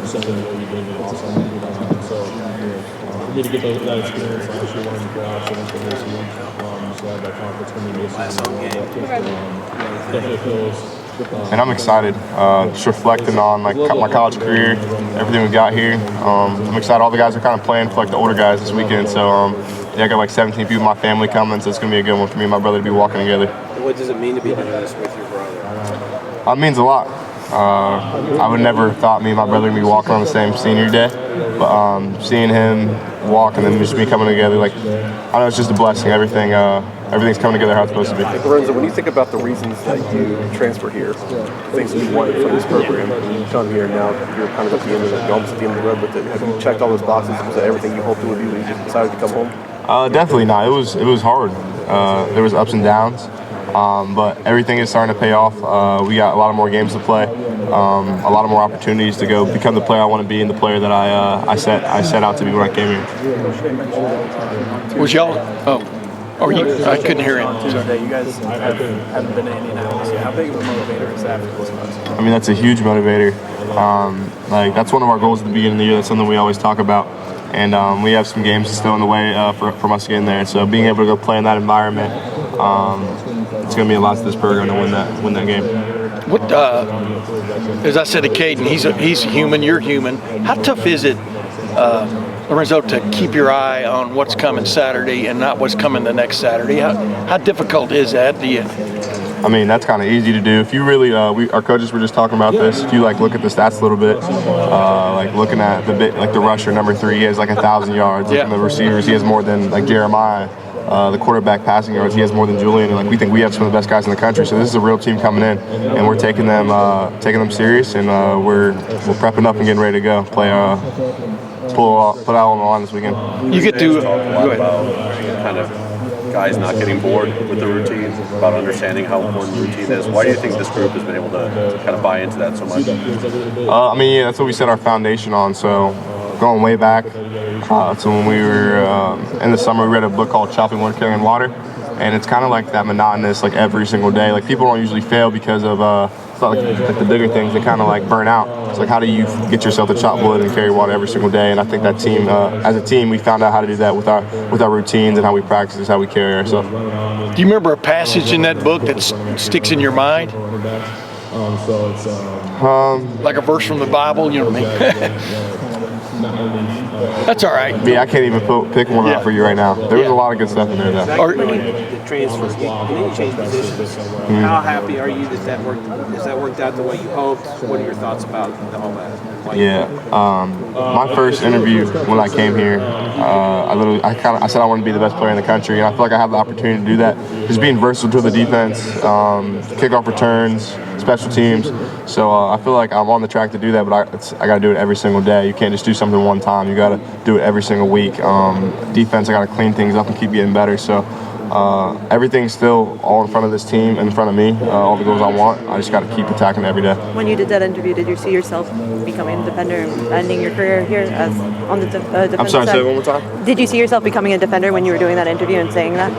something really big and awesome. So for me to get that experience last year, wanting to go out for this week, so I have that confidence for me to get definitely feels. And I'm excited, just reflecting on like my college career, everything we got here. I'm excited. All the guys are kind of playing for like the older guys this weekend. So yeah, I got like 17 people in my family coming, so it's gonna be a good one for me and my brother to be walking together. What does it mean to be doing this with your brother? It means a lot. I would never have thought me and my brother would be walking on the same senior day, but seeing him walk and then just me coming together, like I know it's just a blessing. Everything's coming together how it's supposed to be. Lorenzo, when you think about the reasons that you transferred here, things that you wanted from this program, you come here now, you're kind of at the end of the, almost at the end of the road with it. Have you checked all those boxes? Was that everything you hoped it would be when you just decided to come home? Definitely not. It was hard. There was ups and downs, but everything is starting to pay off. We got a lot of more games to play, a lot of more opportunities to go become the player I want to be and the player that I set out to be when I came here. Was y'all? Oh, I couldn't hear him. Tuesday, you guys haven't been to Indianapolis yet. How big of a motivator is that for this month? I mean, that's a huge motivator. Like that's one of our goals at the beginning of the year. That's something we always talk about. And we have some games still in the way from us getting there. So being able to go play in that environment, it's going to mean a lot to this program to win that game. What, as I said to Caden, he's human. You're human. How tough is it, Lorenzo, to keep your eye on what's coming Saturday and not what's coming the next Saturday? How difficult is that? I mean, that's kind of easy to do. If you really, our coaches were just talking about this. If you like look at the stats a little bit, like looking at the rusher number 3, he has like 1,000 yards. Looking at the receivers, he has more than like Jeremiah. The quarterback passing yards, he has more than Julian. And like we think we have some of the best guys in the country. So this is a real team coming in, and we're taking them serious, and we're prepping up and getting ready to go play. Put out on the line this weekend. You get to go ahead. Kind of guys not getting bored with the routine, about understanding how important routine is. Why do you think this group has been able to kind of buy into that so much? I mean, yeah, that's what we set our foundation on. So going way back to when we were in the summer, we read a book called Chopping Wood, Carrying Water, and it's kind of like that monotonous, like every single day. Like people don't usually fail because of it's not like the bigger things. They kind of like burn out. It's like how do you get yourself to chop wood and carry water every single day? And I think that team, as a team, we found out how to do that with our routines and how we practice, is how we carry ourselves. Do you remember a passage in that book that sticks in your mind? Like a verse from the Bible, you know what I mean? That's all right. Yeah, I can't even pick one out for you right now. There was a lot of good stuff in there, though. The transfers, when you change positions, how happy are you that worked out the way you hoped? What are your thoughts about all that? Yeah, my first interview when I came here, I said I wanted to be the best player in the country, and I feel like I have the opportunity to do that. Just being versatile to the defense, kickoff returns, special teams. So I feel like I'm on the track to do that, but I got to do it every single day. You can't just do something one time. You got to do it every single week. Defense, I got to clean things up and keep getting better. So everything's still all in front of this team, in front of me, all the goals I want. I just got to keep attacking every day. When you did that interview, did you see yourself becoming a defender and ending your career here as on the defensive I'm sorry, side? say it one more time? Did you see yourself becoming a defender when you were doing that interview and saying that?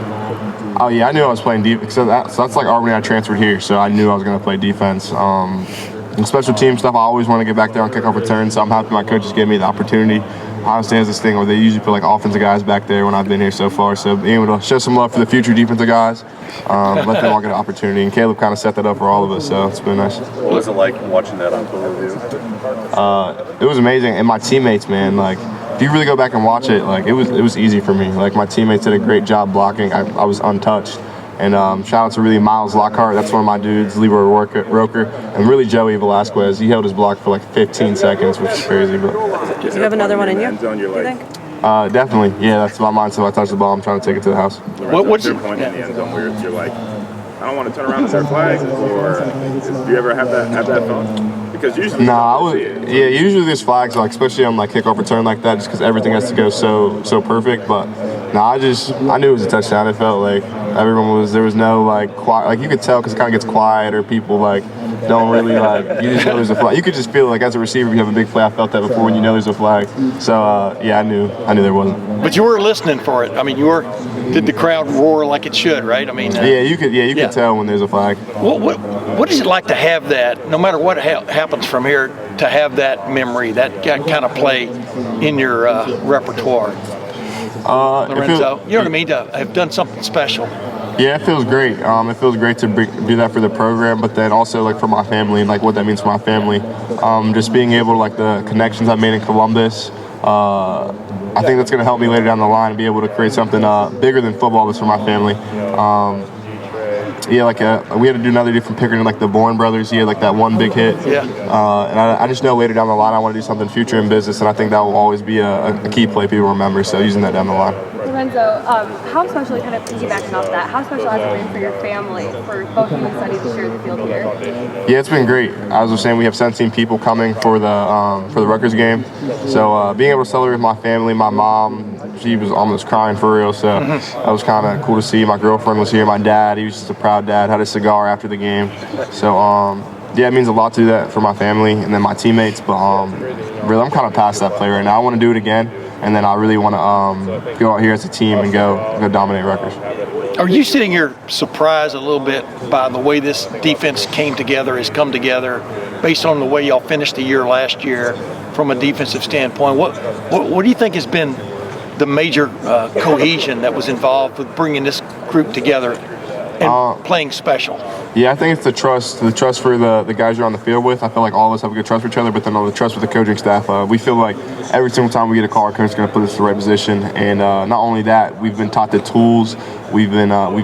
Oh yeah, I knew I was playing defense. So that's like already I transferred here, so I knew I was going to play defense. And special team stuff, I always want to get back there on kickoff returns, so I'm happy my coaches gave me the opportunity. Honestly, has this thing where they usually put like offensive guys back there when I've been here so far, so being able to show some love for the future defensive guys, let them all get an opportunity. And Caleb kind of set that up for all of us, so it's been nice. What was it like watching that on total view? It was amazing, and my teammates, man, like if you really go back and watch it, like it was easy for me. Like my teammates did a great job blocking. I was untouched. And shout out to really Miles Lockhart. That's one of my dudes, Leroy Roker, and really Joey Velasquez. He held his block for like 15 seconds, which is crazy. But do you have another one in you? You think? Definitely. Yeah, that's my mindset. If I touch the ball, I'm trying to take it to the house. What's your point in the end zone where you're like, I don't want to turn around and start flags, or do you ever have that thought? Because usually, usually there's flags, like especially on like kickoff return like that, just because everything has to go so perfect. But I knew it was a touchdown. It felt like there was no like quiet, like you could tell because it kind of gets quiet or people like don't really like, you just know there's a flag. You could just feel like as a receiver, you have a big play. I felt that before when you know there's a flag. So yeah, I knew there wasn't. But you were listening for it. I mean, did the crowd roar like it should, right? I mean, you could tell when there's a flag. What What is it like to have that, no matter what happens from here, to have that memory, that kind of play in your repertoire? Lorenzo, you know what I mean? To have done something special. Yeah, it feels great. It feels great to do that for the program, but then also like for my family and like what that means for my family. Just being able to, like, the connections I made in Columbus. I think that's going to help me later down the line and be able to create something bigger than football that's for my family. Yeah, like we had to do another deal from Pickering, like the Bourne brothers. He had like that one big hit. Yeah. And I just know later down the line I want to do something future in business, and I think that will always be a key play people remember. So using that down the line. Lorenzo, how special, kind of piggybacking off that, how special has it been for your family, for both you and Sonny to share the field here? Yeah, it's been great. As I was saying, we have 17 people coming for the Rutgers game. So being able to celebrate with my family, my mom, she was almost crying for real. So that was kind of cool to see. My girlfriend was here. My dad, he was just a proud dad, had a cigar after the game. So yeah, it means a lot to do that for my family and then my teammates. But really, I'm kind of past that play right now. I want to do it again. And then I really want to go out here as a team and go dominate Rutgers. Are you sitting here surprised a little bit by the way this defense has come together, based on the way y'all finished the year last year from a defensive standpoint? What do you think has been the major cohesion that was involved with bringing this group together and playing special? Yeah, I think it's the trust for the guys you're on the field with. I feel like all of us have a good trust for each other, but then the trust with the coaching staff. We feel like every single time we get a call, our coach is going to put us in the right position. And not only that, we've been taught the tools. We've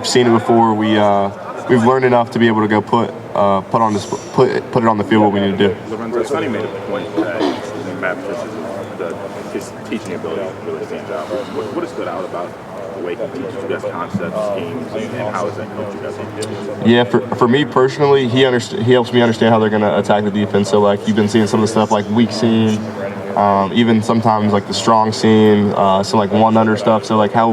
seen it before. We've learned enough to be able to go put it on the field what we need to do. Lorenzo, Sonny made a point that Matt his teaching ability really stands out. What has stood out about the way he teaches you guys concepts, schemes, and how has that helped you guys? Yeah, for me personally, he helps me understand how they're going to attack the defense. So like you've been seeing some of the stuff like weak seam, even sometimes like the strong seam, some like one under stuff. So like how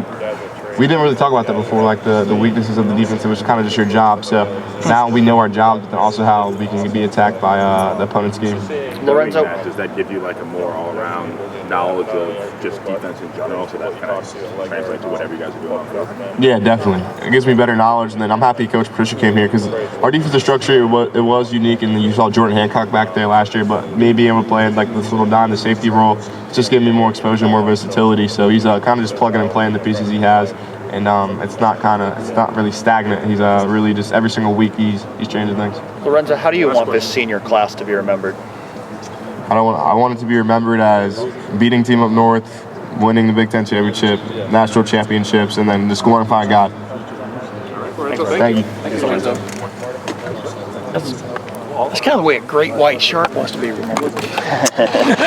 we didn't really talk about that before, like the weaknesses of the defense. It was kind of just your job. So now we know our jobs, but also how we can be attacked by the opponent's scheme. Lorenzo, does that give you like a more all-around knowledge of just defense in general, so that kind of translates to whatever you guys are doing? Yeah, definitely. It gives me better knowledge, and then I'm happy Coach Patricia came here because our defensive structure it was unique, and you saw Jordan Hancock back there last year, but me being able to play like this little dime, the safety role, it's just giving me more exposure, more versatility. So he's kind of just plugging and playing the pieces he has, and it's not really stagnant. He's really just every single week he's changing things. Lorenzo, how do you want this senior class to be remembered? I want it to be remembered as beating Team Up North, winning the Big Ten championship, national championships, and then just glorifying God. Thank you. Thank you, Lorenzo. That's kind of the way a great white shark wants to be remembered.